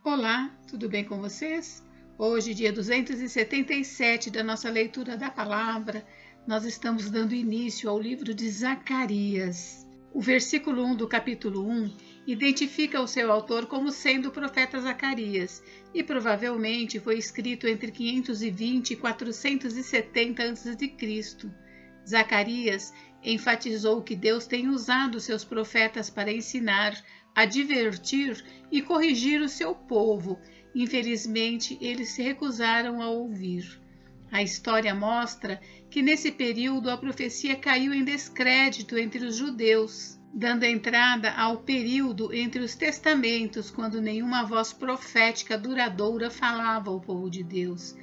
Olá, tudo bem com vocês? Hoje, dia 277 da nossa leitura da palavra, nós estamos dando início ao livro de Zacarias. O versículo 1 do capítulo 1 identifica o seu autor como sendo o profeta Zacarias e provavelmente foi escrito entre 520 e 470 a.C. Zacarias enfatizou que Deus tem usado seus profetas para ensinar, advertir e corrigir o seu povo. Infelizmente, eles se recusaram a ouvir. A história mostra que nesse período a profecia caiu em descrédito entre os judeus, dando entrada ao período entre os testamentos, quando nenhuma voz profética duradoura falava ao povo de Deus.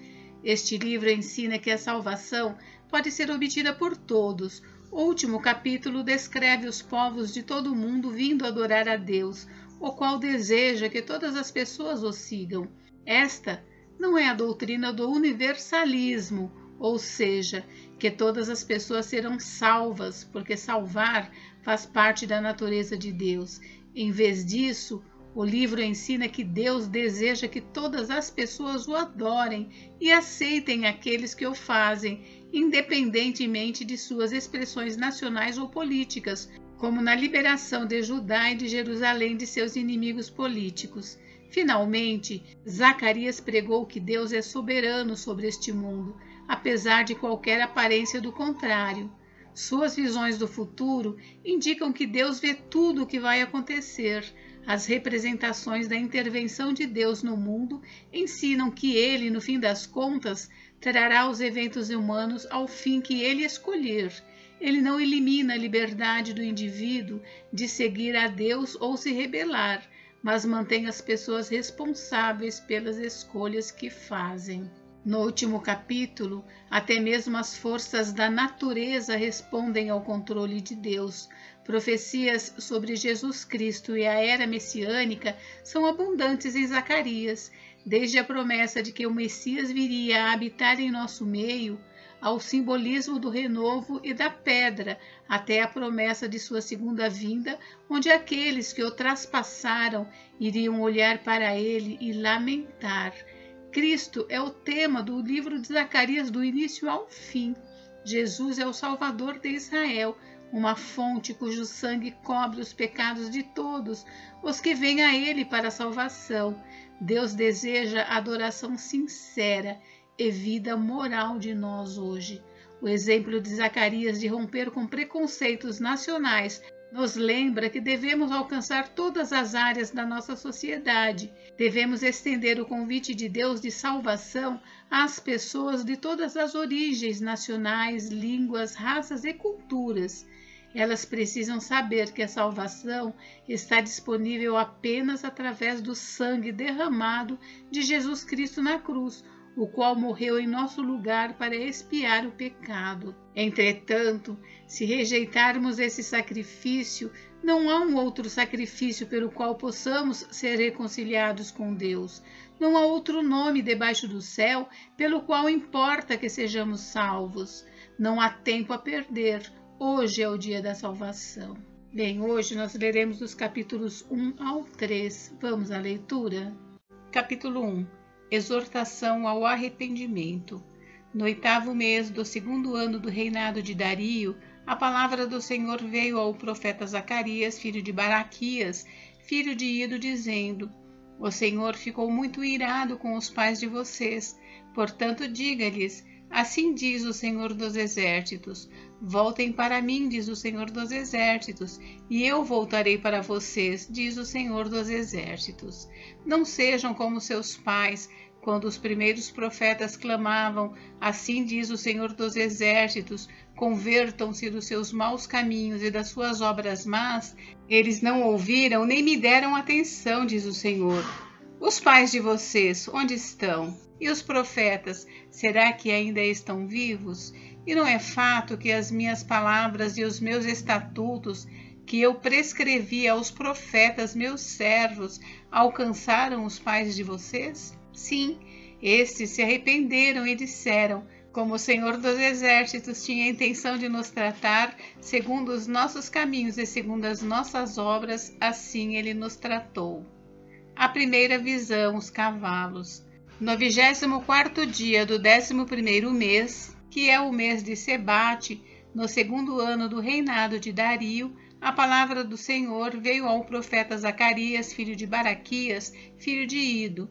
Este livro ensina que a salvação pode ser obtida por todos. O último capítulo descreve os povos de todo o mundo vindo adorar a Deus, o qual deseja que todas as pessoas o sigam. Esta não é a doutrina do universalismo, ou seja, que todas as pessoas serão salvas, porque salvar faz parte da natureza de Deus. Em vez disso, o livro ensina que Deus deseja que todas as pessoas o adorem e aceitem aqueles que o fazem, independentemente de suas expressões nacionais ou políticas, como na liberação de Judá e de Jerusalém de seus inimigos políticos. Finalmente, Zacarias pregou que Deus é soberano sobre este mundo, apesar de qualquer aparência do contrário. Suas visões do futuro indicam que Deus vê tudo o que vai acontecer. As representações da intervenção de Deus no mundo ensinam que Ele, no fim das contas, trará os eventos humanos ao fim que Ele escolher. Ele não elimina a liberdade do indivíduo de seguir a Deus ou se rebelar, mas mantém as pessoas responsáveis pelas escolhas que fazem. No último capítulo, até mesmo as forças da natureza respondem ao controle de Deus. Profecias sobre Jesus Cristo e a era messiânica são abundantes em Zacarias, desde a promessa de que o Messias viria a habitar em nosso meio, ao simbolismo do renovo e da pedra, até a promessa de sua segunda vinda, onde aqueles que o traspassaram iriam olhar para ele e lamentar. Cristo é o tema do livro de Zacarias do início ao fim. Jesus é o Salvador de Israel, uma fonte cujo sangue cobre os pecados de todos os que vêm a ele para a salvação. Deus deseja adoração sincera e vida moral de nós hoje. O exemplo de Zacarias de romper com preconceitos nacionais nos lembra que devemos alcançar todas as áreas da nossa sociedade. Devemos estender o convite de Deus de salvação às pessoas de todas as origens nacionais, línguas, raças e culturas. Elas precisam saber que a salvação está disponível apenas através do sangue derramado de Jesus Cristo na cruz, o qual morreu em nosso lugar para expiar o pecado. Entretanto, se rejeitarmos esse sacrifício, não há um outro sacrifício pelo qual possamos ser reconciliados com Deus. Não há outro nome debaixo do céu pelo qual importa que sejamos salvos. Não há tempo a perder. Hoje é o dia da salvação. Bem, hoje nós leremos os capítulos 1 ao 3. Vamos à leitura? Capítulo 1. Exortação ao arrependimento. No 8º mês do 2º ano do reinado de Dario, a palavra do Senhor veio ao profeta Zacarias, filho de Baraquias, filho de Ido, dizendo: O Senhor ficou muito irado com os pais de vocês, portanto diga-lhes: Assim diz o Senhor dos Exércitos: Voltem para mim, diz o Senhor dos Exércitos, e eu voltarei para vocês, diz o Senhor dos Exércitos. Não sejam como seus pais, quando os primeiros profetas clamavam: Assim diz o Senhor dos Exércitos, convertam-se dos seus maus caminhos e das suas obras más. Eles não ouviram nem me deram atenção, diz o Senhor. Os pais de vocês, onde estão? E os profetas, será que ainda estão vivos? E não é fato que as minhas palavras e os meus estatutos, que eu prescrevi aos profetas meus servos, alcançaram os pais de vocês? Sim, estes se arrependeram e disseram: como o Senhor dos Exércitos tinha a intenção de nos tratar, segundo os nossos caminhos e segundo as nossas obras, assim ele nos tratou. A primeira visão, os cavalos. No 24º dia do 11º mês, que é o mês de Sebate, no segundo ano do reinado de Dario, a palavra do Senhor veio ao profeta Zacarias, filho de Baraquias, filho de Ido.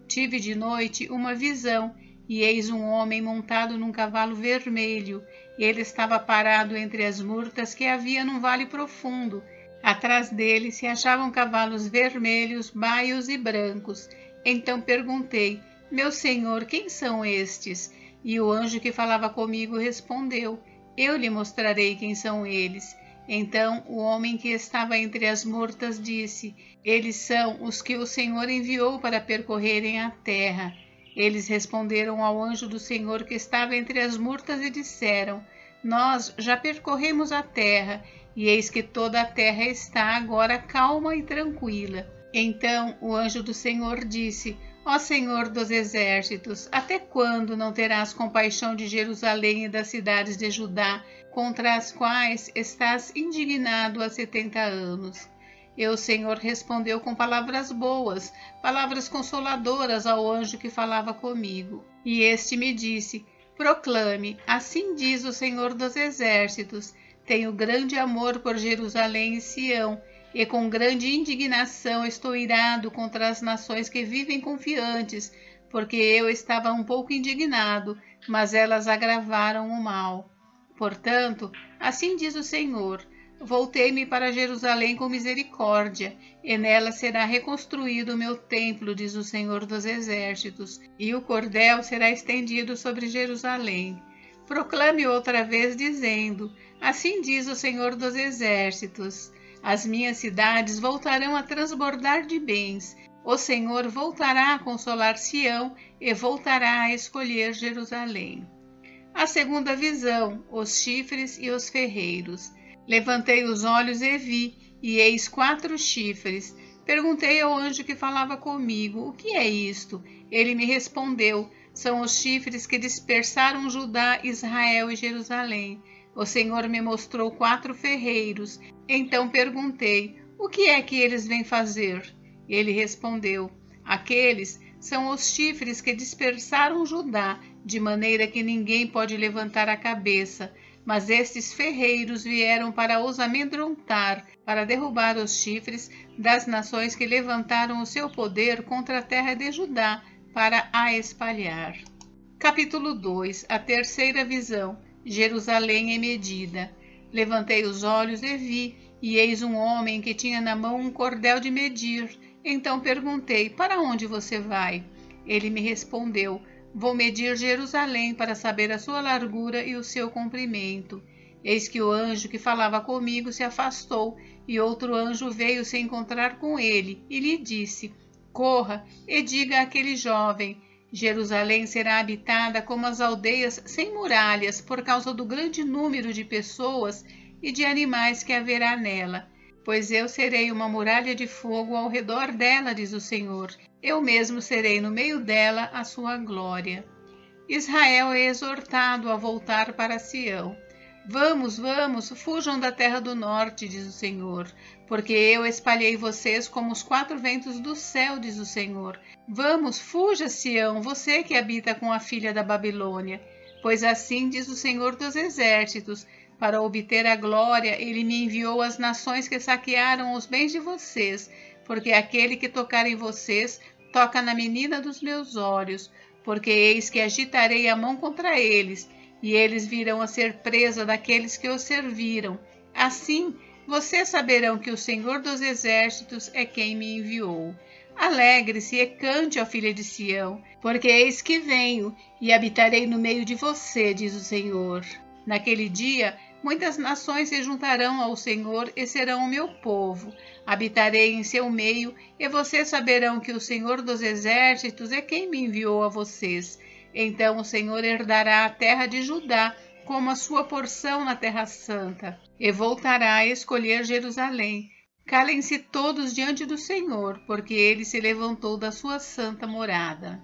Tive de noite uma visão, e eis um homem montado num cavalo vermelho. Ele estava parado entre as murtas que havia num vale profundo. Atrás dele se achavam cavalos vermelhos, baios e brancos. Então perguntei: meu senhor, quem são estes? E o anjo que falava comigo respondeu: eu lhe mostrarei quem são eles. Então o homem que estava entre as murtas disse: eles são os que o Senhor enviou para percorrerem a terra. Eles responderam ao anjo do Senhor que estava entre as murtas e disseram: nós já percorremos a terra, e eis que toda a terra está agora calma e tranquila. Então o anjo do Senhor disse: ó Senhor dos exércitos, até quando não terás compaixão de Jerusalém e das cidades de Judá, contra as quais estás indignado há 70 anos? E o Senhor respondeu com palavras boas, palavras consoladoras ao anjo que falava comigo. E este me disse: proclame, assim diz o Senhor dos exércitos, tenho grande amor por Jerusalém e Sião, e com grande indignação estou irado contra as nações que vivem confiantes, porque eu estava um pouco indignado, mas elas agravaram o mal. Portanto, assim diz o Senhor: voltei-me para Jerusalém com misericórdia, e nela será reconstruído o meu templo, diz o Senhor dos exércitos, e o cordel será estendido sobre Jerusalém. Proclame outra vez, dizendo: assim diz o Senhor dos exércitos: as minhas cidades voltarão a transbordar de bens. O Senhor voltará a consolar Sião e voltará a escolher Jerusalém. A segunda visão, os chifres e os ferreiros. Levantei os olhos e vi, e eis 4 chifres. Perguntei ao anjo que falava comigo: o que é isto? Ele me respondeu: são os chifres que dispersaram Judá, Israel e Jerusalém. O Senhor me mostrou 4 ferreiros. Então perguntei: o que é que eles vêm fazer? Ele respondeu: aqueles são os chifres que dispersaram Judá, de maneira que ninguém pode levantar a cabeça. Mas estes ferreiros vieram para os amedrontar, para derrubar os chifres das nações que levantaram o seu poder contra a terra de Judá, para a espalhar. Capítulo 2. A terceira visão. Jerusalém é medida. Levantei os olhos e vi, e eis um homem que tinha na mão um cordel de medir. Então perguntei: para onde você vai? Ele me respondeu: vou medir Jerusalém para saber a sua largura e o seu comprimento. Eis que o anjo que falava comigo se afastou, e outro anjo veio se encontrar com ele, e lhe disse: corra e diga àquele jovem: Jerusalém será habitada como as aldeias sem muralhas, por causa do grande número de pessoas e de animais que haverá nela. Pois eu serei uma muralha de fogo ao redor dela, diz o Senhor. Eu mesmo serei no meio dela a sua glória. Israel é exortado a voltar para Sião. Vamos, vamos, fujam da terra do norte, diz o Senhor, porque eu espalhei vocês como os 4 ventos do céu, diz o Senhor. Vamos, fuja, Sião, você que habita com a filha da Babilônia. Pois assim diz o Senhor dos exércitos: para obter a glória, ele me enviou às nações que saquearam os bens de vocês, porque aquele que tocar em vocês toca na menina dos meus olhos, porque eis que agitarei a mão contra eles, e eles virão a ser presa daqueles que os serviram. Assim, vocês saberão que o Senhor dos exércitos é quem me enviou. Alegre-se e cante, ó filha de Sião, porque eis que venho, e habitarei no meio de você, diz o Senhor. Naquele dia, muitas nações se juntarão ao Senhor e serão o meu povo. Habitarei em seu meio, e vocês saberão que o Senhor dos exércitos é quem me enviou a vocês. Então o Senhor herdará a terra de Judá como a sua porção na terra santa, e voltará a escolher Jerusalém. Calem-se todos diante do Senhor, porque ele se levantou da sua santa morada.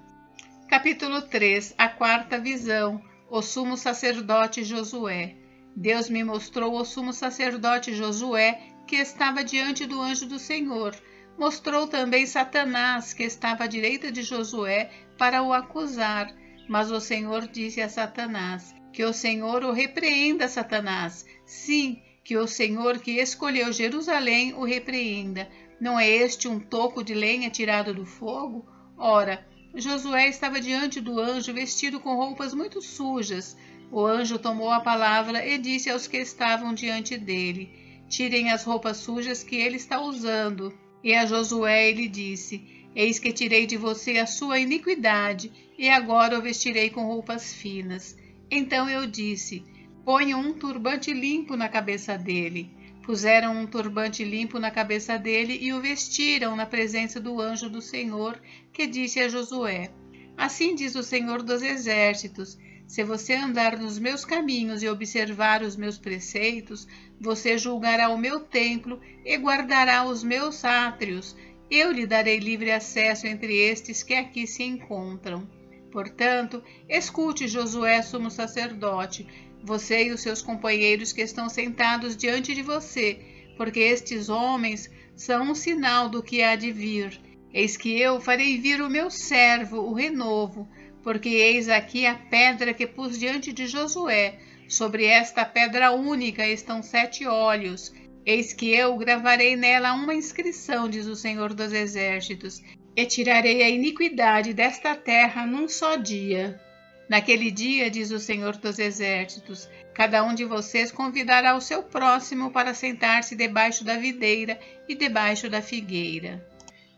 Capítulo 3. A quarta visão. O sumo sacerdote Josué. Deus me mostrou o sumo sacerdote Josué, que estava diante do anjo do Senhor. mostrou também Satanás, que estava à direita de Josué, para o acusar. Mas o Senhor disse a Satanás: que o Senhor o repreenda, Satanás. Sim, que o Senhor que escolheu Jerusalém o repreenda. Não é este um toco de lenha tirado do fogo? Ora, Josué estava diante do anjo vestido com roupas muito sujas. O anjo tomou a palavra e disse aos que estavam diante dele: tirem as roupas sujas que ele está usando. E a Josué ele disse: eis que tirei de você a sua iniquidade, e agora o vestirei com roupas finas. Então eu disse: ponham um turbante limpo na cabeça dele. Puseram um turbante limpo na cabeça dele e o vestiram na presença do anjo do Senhor, que disse a Josué: assim diz o Senhor dos Exércitos: se você andar nos meus caminhos e observar os meus preceitos, você julgará o meu templo e guardará os meus átrios. Eu lhe darei livre acesso entre estes que aqui se encontram. Portanto, escute, Josué, sumo sacerdote, você e os seus companheiros que estão sentados diante de você, porque estes homens são um sinal do que há de vir. Eis que eu farei vir o meu servo, o renovo, porque eis aqui a pedra que pus diante de Josué. Sobre esta pedra única estão 7 olhos. Eis que eu gravarei nela uma inscrição, diz o Senhor dos Exércitos, e tirarei a iniquidade desta terra num só dia. Naquele dia, diz o Senhor dos Exércitos, cada um de vocês convidará o seu próximo para sentar-se debaixo da videira e debaixo da figueira.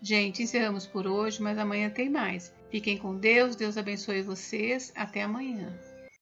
Gente, encerramos por hoje, mas amanhã tem mais. Fiquem com Deus, Deus abençoe vocês. Até amanhã.